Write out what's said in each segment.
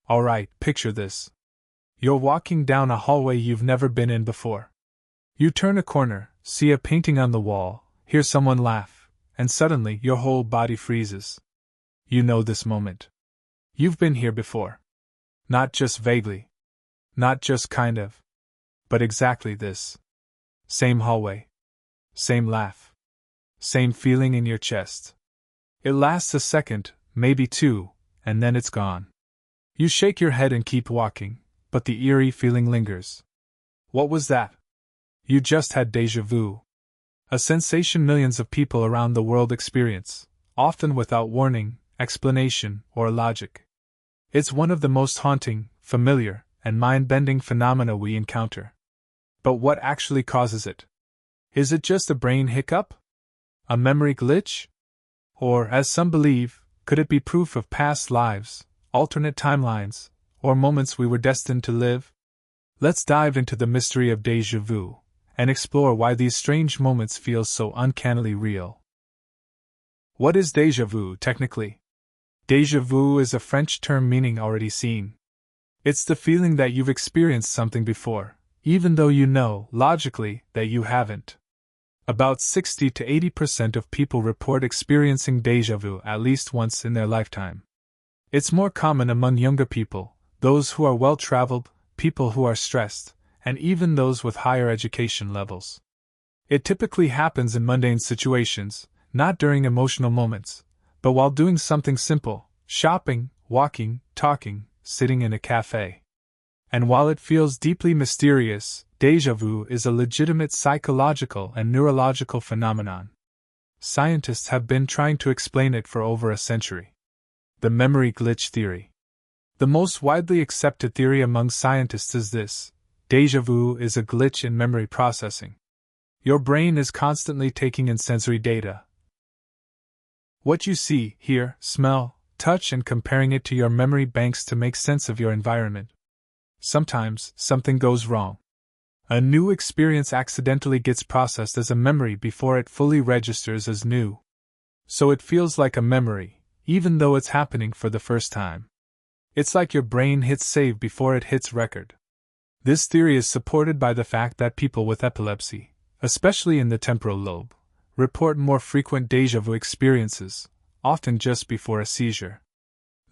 Alright, picture this. You're walking down a hallway you've never been in before. You turn a corner, see a painting on the wall, hear someone laugh, and suddenly your whole body freezes. You know this moment. You've been here before. Not just vaguely. Not just kind of. But exactly this. Same hallway. Same laugh. Same feeling in your chest. It lasts a second, maybe two, and then it's gone. You shake your head and keep walking, but the eerie feeling lingers. What was that? You just had déjà vu. A sensation millions of people around the world experience, often without warning, explanation, or logic. It's one of the most haunting, familiar, and mind-bending phenomena we encounter. But what actually causes it? Is it just a brain hiccup? A memory glitch? Or, as some believe, could it be proof of past lives, alternate timelines, or moments we were destined to live? Let's dive into the mystery of déjà vu, and explore why these strange moments feel so uncannily real. What is déjà vu, technically? Déjà vu is a French term meaning already seen. It's the feeling that you've experienced something before, even though you know, logically, that you haven't. About 60 to 80% of people report experiencing déjà vu at least once in their lifetime. It's more common among younger people, those who are well-traveled, people who are stressed, and even those with higher education levels. It typically happens in mundane situations, not during emotional moments, but while doing something simple, shopping, walking, talking, sitting in a cafe. And while it feels deeply mysterious, déjà vu is a legitimate psychological and neurological phenomenon. Scientists have been trying to explain it for over a century. The memory glitch theory. The most widely accepted theory among scientists is this: déjà vu is a glitch in memory processing. Your brain is constantly taking in sensory data. What you see, hear, smell, touch, and comparing it to your memory banks to make sense of your environment. Sometimes, something goes wrong. A new experience accidentally gets processed as a memory before it fully registers as new. So it feels like a memory, even though it's happening for the first time. It's like your brain hits save before it hits record. This theory is supported by the fact that people with epilepsy, especially in the temporal lobe, report more frequent déjà vu experiences, often just before a seizure.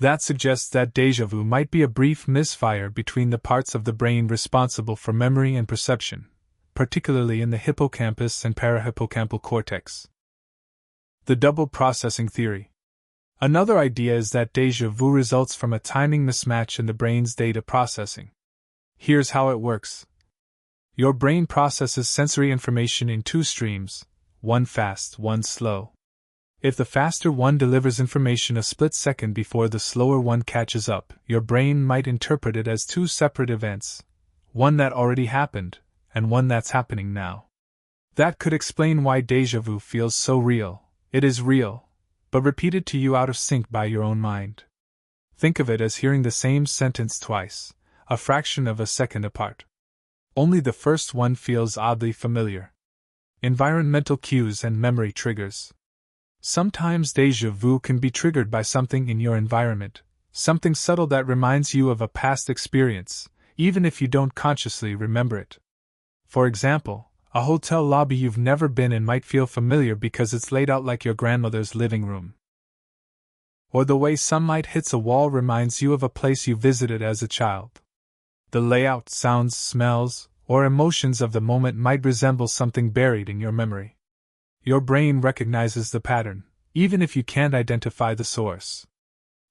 That suggests that déjà vu might be a brief misfire between the parts of the brain responsible for memory and perception, particularly in the hippocampus and parahippocampal cortex. The double processing theory. Another idea is that déjà vu results from a timing mismatch in the brain's data processing. Here's how it works. Your brain processes sensory information in two streams, one fast, one slow. If the faster one delivers information a split second before the slower one catches up, your brain might interpret it as two separate events, one that already happened, and one that's happening now. That could explain why déjà vu feels so real. It is real, but repeated to you out of sync by your own mind. Think of it as hearing the same sentence twice, a fraction of a second apart. Only the first one feels oddly familiar. Environmental cues and memory triggers. Sometimes déjà vu can be triggered by something in your environment, something subtle that reminds you of a past experience, even if you don't consciously remember it. For example, a hotel lobby you've never been in might feel familiar because it's laid out like your grandmother's living room. Or the way sunlight hits a wall reminds you of a place you visited as a child. The layout, sounds, smells, or emotions of the moment might resemble something buried in your memory. Your brain recognizes the pattern, even if you can't identify the source.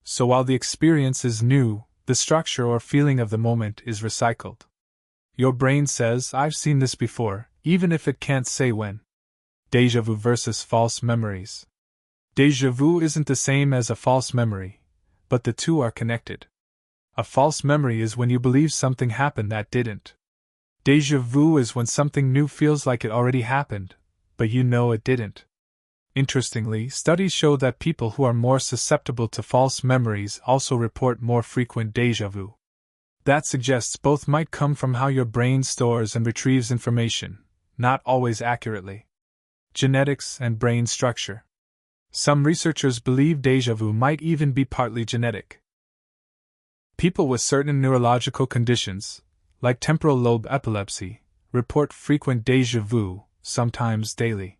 So while the experience is new, the structure or feeling of the moment is recycled. Your brain says, "I've seen this before," even if it can't say when. Déjà vu versus false memories. Déjà vu isn't the same as a false memory, but the two are connected. A false memory is when you believe something happened that didn't. Déjà vu is when something new feels like it already happened, but you know it didn't. Interestingly, studies show that people who are more susceptible to false memories also report more frequent déjà vu. That suggests both might come from how your brain stores and retrieves information, not always accurately. Genetics and brain structure. Some researchers believe déjà vu might even be partly genetic. People with certain neurological conditions, like temporal lobe epilepsy, report frequent déjà vu, sometimes daily.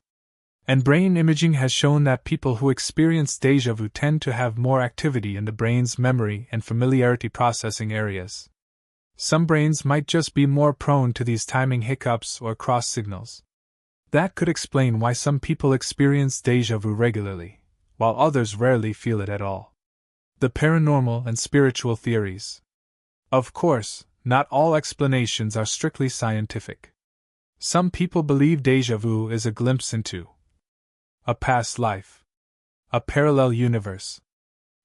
And brain imaging has shown that people who experience déjà vu tend to have more activity in the brain's memory and familiarity processing areas. Some brains might just be more prone to these timing hiccups or cross signals. That could explain why some people experience déjà vu regularly, while others rarely feel it at all. The paranormal and spiritual theories. Of course, not all explanations are strictly scientific. Some people believe déjà vu is a glimpse into a past life, a parallel universe,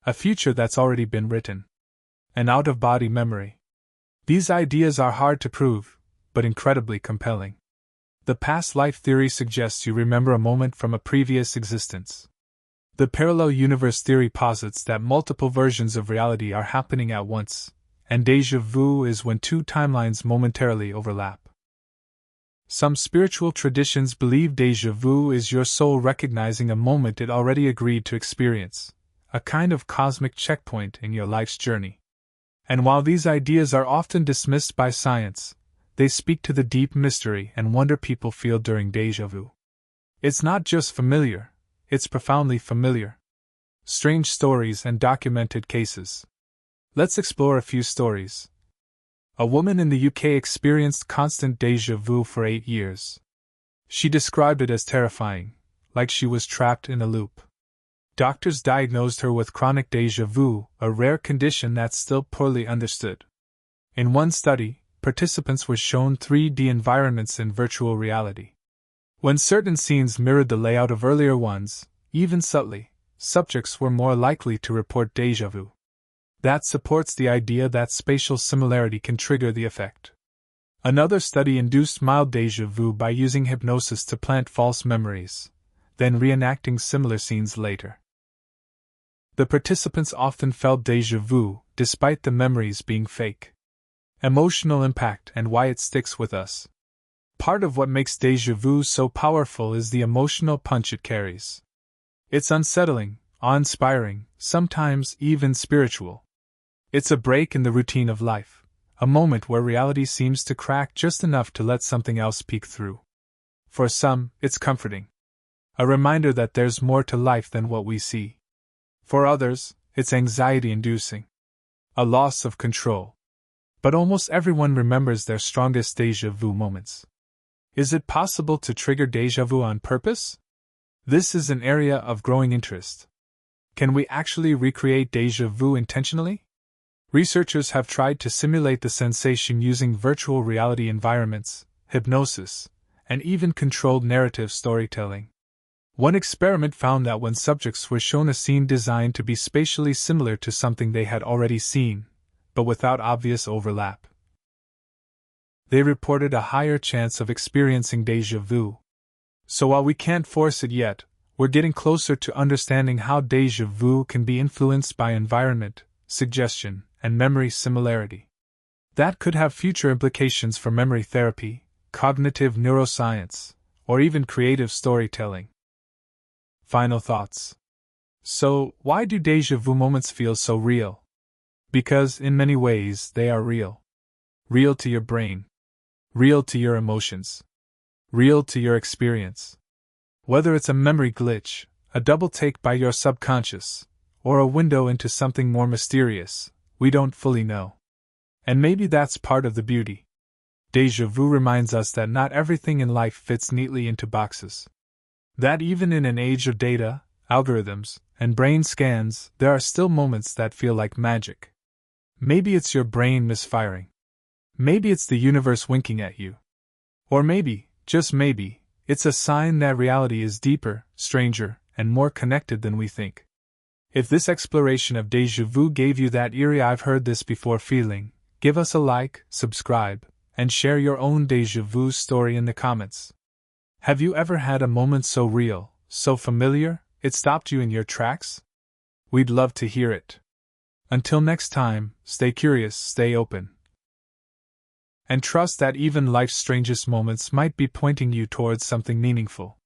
a future that's already been written, an out-of-body memory. These ideas are hard to prove, but incredibly compelling. The past life theory suggests you remember a moment from a previous existence. The parallel universe theory posits that multiple versions of reality are happening at once, and déjà vu is when two timelines momentarily overlap. Some spiritual traditions believe déjà vu is your soul recognizing a moment it already agreed to experience, a kind of cosmic checkpoint in your life's journey. And while these ideas are often dismissed by science, they speak to the deep mystery and wonder people feel during déjà vu. It's not just familiar, it's profoundly familiar. Strange stories and documented cases. Let's explore a few stories. A woman in the UK experienced constant déjà vu for 8 years. She described it as terrifying, like she was trapped in a loop. Doctors diagnosed her with chronic déjà vu, a rare condition that's still poorly understood. In one study, participants were shown 3D environments in virtual reality. When certain scenes mirrored the layout of earlier ones, even subtly, subjects were more likely to report déjà vu. That supports the idea that spatial similarity can trigger the effect. Another study induced mild déjà vu by using hypnosis to plant false memories, then reenacting similar scenes later. The participants often felt déjà vu, despite the memories being fake. Emotional impact and why it sticks with us. Part of what makes déjà vu so powerful is the emotional punch it carries. It's unsettling, awe-inspiring, sometimes even spiritual. It's a break in the routine of life, a moment where reality seems to crack just enough to let something else peek through. For some, it's comforting. A reminder that there's more to life than what we see. For others, it's anxiety-inducing. A loss of control. But almost everyone remembers their strongest déjà vu moments. Is it possible to trigger déjà vu on purpose? This is an area of growing interest. Can we actually recreate déjà vu intentionally? Researchers have tried to simulate the sensation using virtual reality environments, hypnosis, and even controlled narrative storytelling. One experiment found that when subjects were shown a scene designed to be spatially similar to something they had already seen, but without obvious overlap, they reported a higher chance of experiencing déjà vu. So while we can't force it yet, we're getting closer to understanding how déjà vu can be influenced by environment, suggestion, and memory similarity. That could have future implications for memory therapy, cognitive neuroscience, or even creative storytelling. Final thoughts. So, why do déjà vu moments feel so real? Because, in many ways, they are real. Real to your brain. Real to your emotions. Real to your experience. Whether it's a memory glitch, a double take by your subconscious, or a window into something more mysterious, we don't fully know. And maybe that's part of the beauty. Déjà vu reminds us that not everything in life fits neatly into boxes. That even in an age of data, algorithms, and brain scans, there are still moments that feel like magic. Maybe it's your brain misfiring. Maybe it's the universe winking at you. Or maybe, just maybe, it's a sign that reality is deeper, stranger, and more connected than we think. If this exploration of déjà vu gave you that eerie "I've heard this before" feeling, give us a like, subscribe, and share your own déjà vu story in the comments. Have you ever had a moment so real, so familiar, it stopped you in your tracks? We'd love to hear it. Until next time, stay curious, stay open. And trust that even life's strangest moments might be pointing you towards something meaningful.